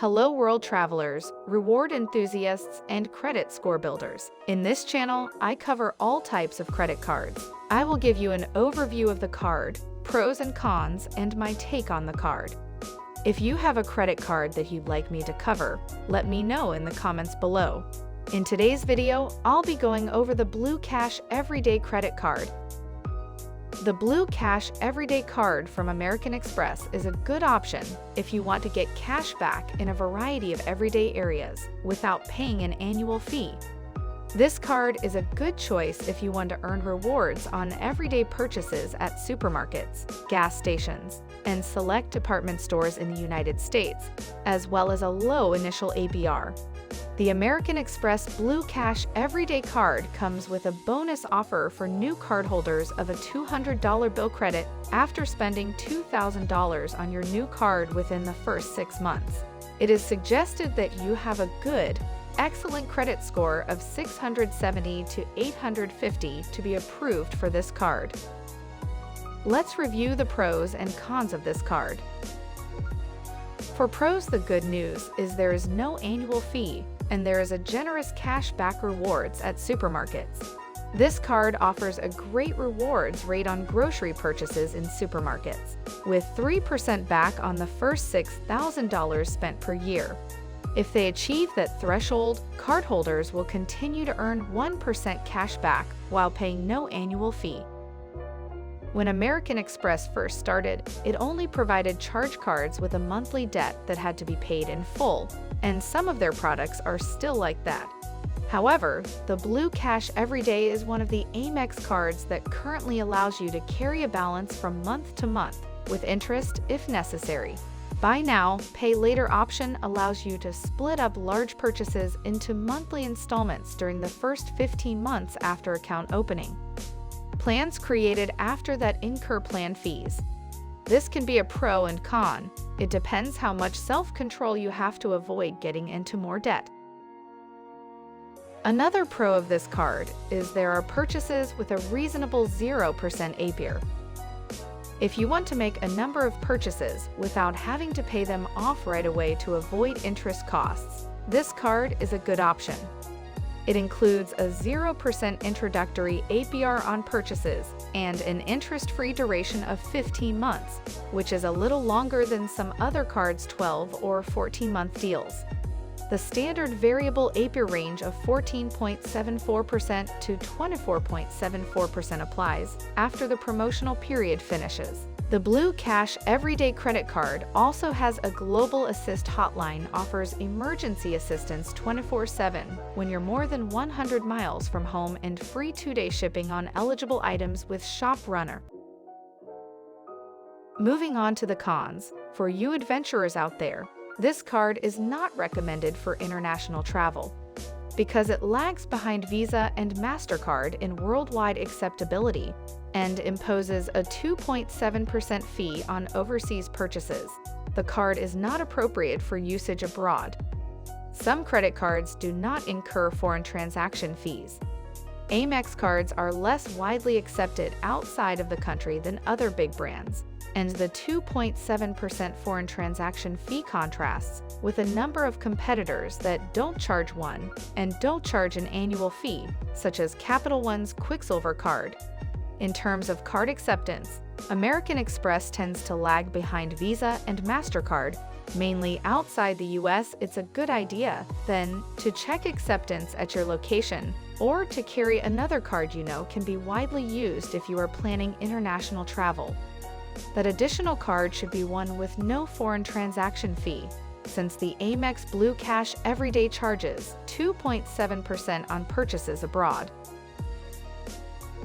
Hello world travelers, reward enthusiasts, and credit score builders. In this channel, I cover all types of credit cards. I will give you an overview of the card, pros and cons, and my take on the card. If you have a credit card that you'd like me to cover, let me know in the comments below. In today's video, I'll be going over the Blue Cash Everyday Credit Card. The Blue Cash Everyday Card from American Express is a good option if you want to get cash back in a variety of everyday areas without paying an annual fee. This card is a good choice if you want to earn rewards on everyday purchases at supermarkets, gas stations, and select department stores in the United States, as well as a low initial APR. The American Express Blue Cash Everyday Card comes with a bonus offer for new cardholders of a $200 bill credit after spending $2,000 on your new card within the first 6 months. It is suggested that you have a good, excellent credit score of 670 to 850 to be approved for this card. Let's review the pros and cons of this card. For pros, the good news is there is no annual fee, and there is a generous cash back rewards at supermarkets. This card offers a great rewards rate on grocery purchases in supermarkets, with 3% back on the first $6,000 spent per year. If they achieve that threshold, cardholders will continue to earn 1% cash back while paying no annual fee. When American Express first started, it only provided charge cards with a monthly debt that had to be paid in full, and some of their products are still like that. However, the Blue Cash Everyday is one of the Amex cards that currently allows you to carry a balance from month to month, with interest if necessary. Buy now, pay later option allows you to split up large purchases into monthly installments during the first 15 months after account opening. Plans created after that incur plan fees. This can be a pro and con. It depends how much self-control you have to avoid getting into more debt. Another pro of this card is there are purchases with a reasonable 0% APR. If you want to make a number of purchases without having to pay them off right away to avoid interest costs, this card is a good option. It includes a 0% introductory APR on purchases and an interest-free duration of 15 months, which is a little longer than some other cards' 12 or 14-month deals. The standard variable APR range of 14.74% to 24.74% applies after the promotional period finishes. The Blue Cash Everyday Credit Card also has a Global Assist hotline, offers emergency assistance 24/7 when you're more than 100 miles from home, and free 2-day shipping on eligible items with Shop Runner. Moving on to the cons, for you adventurers out there, this card is not recommended for international travel because it lags behind Visa and MasterCard in worldwide acceptability and imposes a 2.7% fee on overseas purchases. The card is not appropriate for usage abroad. Some credit cards do not incur foreign transaction fees. Amex cards are less widely accepted outside of the country than other big brands, and the 2.7% foreign transaction fee contrasts with a number of competitors that don't charge one and don't charge an annual fee, such as Capital One's Quicksilver card. In terms of card acceptance, American Express tends to lag behind Visa and MasterCard, mainly outside the US. It's a good idea, then, to check acceptance at your location, or to carry another card you know can be widely used if you are planning international travel. That additional card should be one with no foreign transaction fee, since the Amex Blue Cash Everyday charges 2.7% on purchases abroad.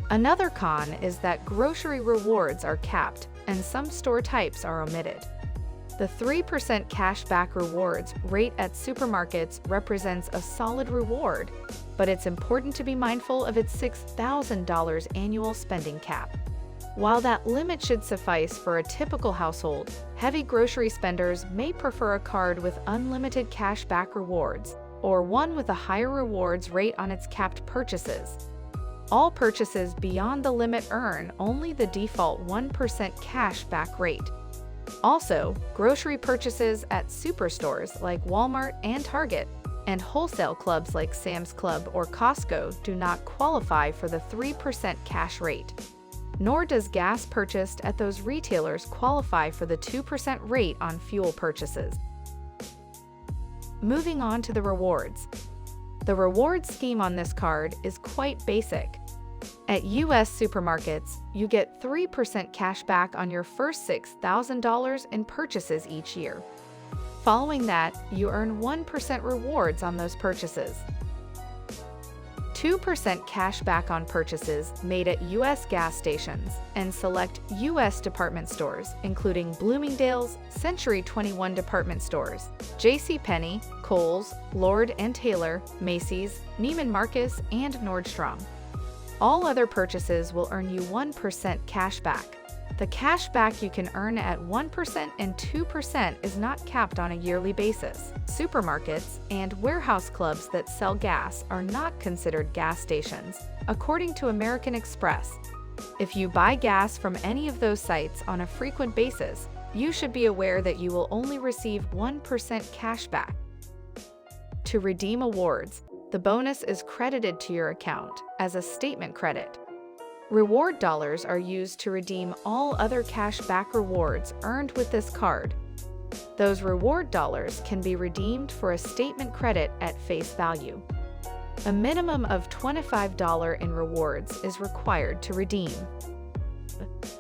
Another con is that grocery rewards are capped and some store types are omitted. The 3% cash back rewards rate at supermarkets represents a solid reward, but it's important to be mindful of its $6,000 annual spending cap. While that limit should suffice for a typical household, heavy grocery spenders may prefer a card with unlimited cash back rewards, or one with a higher rewards rate on its capped purchases. All purchases beyond the limit earn only the default 1% cash back rate. Also, grocery purchases at superstores like Walmart and Target and wholesale clubs like Sam's Club or Costco do not qualify for the 3% cash rate. Nor does gas purchased at those retailers qualify for the 2% rate on fuel purchases. Moving on to the rewards. The reward scheme on this card is quite basic. At U.S. supermarkets, you get 3% cash back on your first $6,000 in purchases each year. Following that, you earn 1% rewards on those purchases. 2% cash back on purchases made at U.S. gas stations and select U.S. department stores, including Bloomingdale's, Century 21 department stores, JCPenney, Kohl's, Lord & Taylor, Macy's, Neiman Marcus, and Nordstrom. All other purchases will earn you 1% cash back. The cash back you can earn at 1% and 2% is not capped on a yearly basis. Supermarkets and warehouse clubs that sell gas are not considered gas stations, according to American Express. If you buy gas from any of those sites on a frequent basis, you should be aware that you will only receive 1% cash back. To redeem awards, the bonus is credited to your account as a statement credit. Reward dollars are used to redeem all other cash back rewards earned with this card. Those reward dollars can be redeemed for a statement credit at face value. A minimum of $25 in rewards is required to redeem.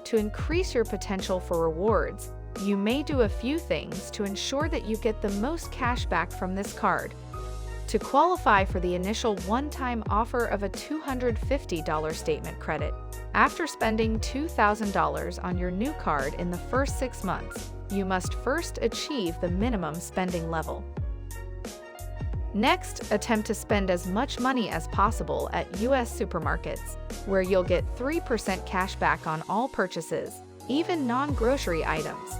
To increase your potential for rewards, you may do a few things to ensure that you get the most cash back from this card. To qualify for the initial one-time offer of a $250 statement credit, after spending $2,000 on your new card in the first 6 months, you must first achieve the minimum spending level. Next, attempt to spend as much money as possible at U.S. supermarkets, where you'll get 3% cash back on all purchases, even non-grocery items.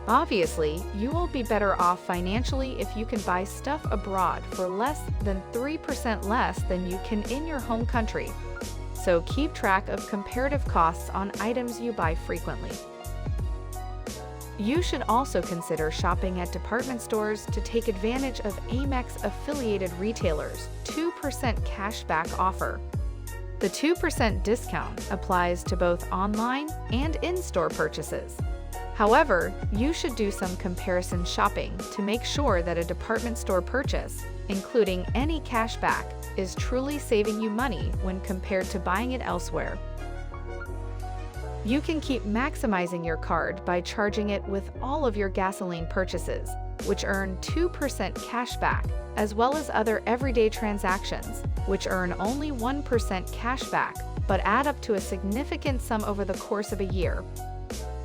Obviously, you will be better off financially if you can buy stuff abroad for less than 3% less than you can in your home country. So keep track of comparative costs on items you buy frequently. You should also consider shopping at department stores to take advantage of Amex-affiliated retailers' 2% cashback offer. The 2% discount applies to both online and in-store purchases. However, you should do some comparison shopping to make sure that a department store purchase, including any cash back, is truly saving you money when compared to buying it elsewhere. You can keep maximizing your card by charging it with all of your gasoline purchases, which earn 2% cash back, as well as other everyday transactions, which earn only 1% cash back, but add up to a significant sum over the course of a year.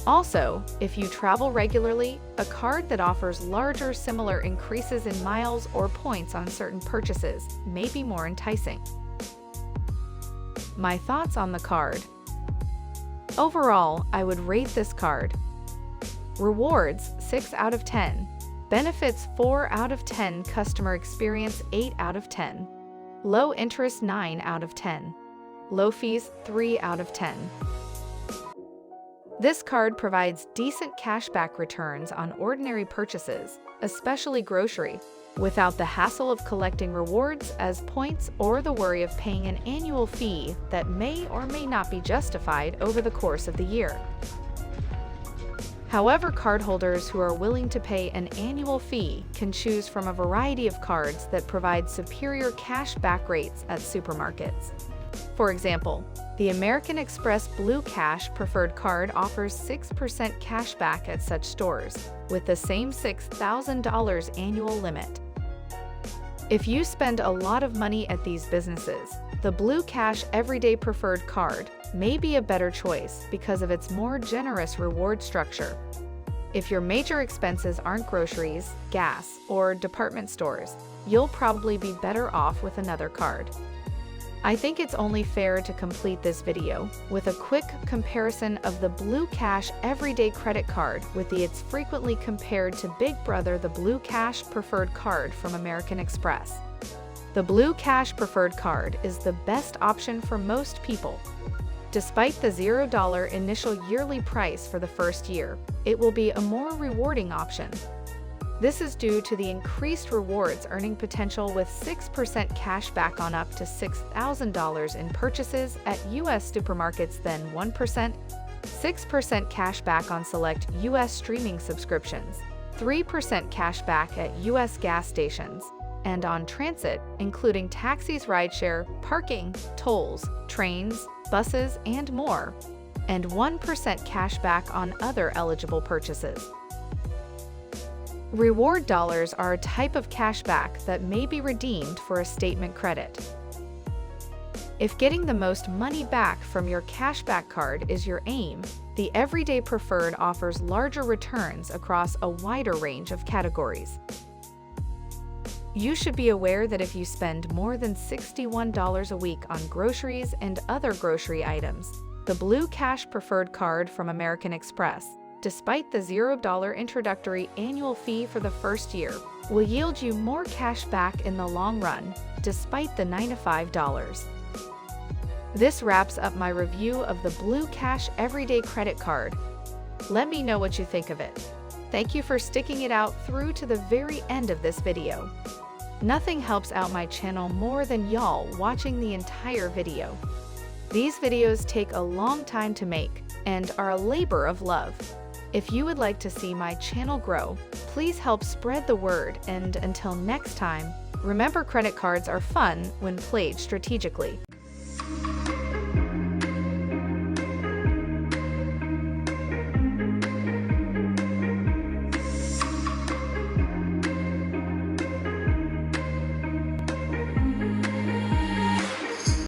Also, if you travel regularly, a card that offers larger similar increases in miles or points on certain purchases may be more enticing. My thoughts on the card. Overall, I would rate this card. Rewards, 6 out of 10. Benefits, 4 out of 10. Customer experience, 8 out of 10. Low interest, 9 out of 10. Low fees, 3 out of 10. This card provides decent cashback returns on ordinary purchases, especially grocery, without the hassle of collecting rewards as points or the worry of paying an annual fee that may or may not be justified over the course of the year. However, cardholders who are willing to pay an annual fee can choose from a variety of cards that provide superior cashback rates at supermarkets. For example, the American Express Blue Cash Preferred Card offers 6% cash back at such stores, with the same $6,000 annual limit. If you spend a lot of money at these businesses, the Blue Cash Everyday Preferred Card may be a better choice because of its more generous reward structure. If your major expenses aren't groceries, gas, or department stores, you'll probably be better off with another card. I think it's only fair to complete this video with a quick comparison of the Blue Cash Everyday Credit Card with its frequently compared to Big Brother the Blue Cash Preferred Card from American Express. The Blue Cash Preferred Card is the best option for most people. Despite the $0 initial yearly price for the first year, it will be a more rewarding option. This is due to the increased rewards earning potential with 6% cash back on up to $6,000 in purchases at U.S. supermarkets than 1%, 6% cash back on select U.S. streaming subscriptions, 3% cash back at U.S. gas stations, and on transit, including taxis, rideshare, parking, tolls, trains, buses, and more, and 1% cash back on other eligible purchases. Reward dollars are a type of cash back that may be redeemed for a statement credit. If getting the most money back from your cashback card is your aim, the Everyday Preferred offers larger returns across a wider range of categories. You should be aware that if you spend more than $61 a week on groceries and other grocery items, the Blue Cash Preferred card from American Express, despite the $0 introductory annual fee for the first year, will yield you more cash back in the long run, despite the $95. This wraps up my review of the Blue Cash Everyday Credit Card. Let me know what you think of it. Thank you for sticking it out through to the very end of this video. Nothing helps out my channel more than y'all watching the entire video. These videos take a long time to make and are a labor of love. If you would like to see my channel grow, please help spread the word, and until next time, remember, credit cards are fun when played strategically.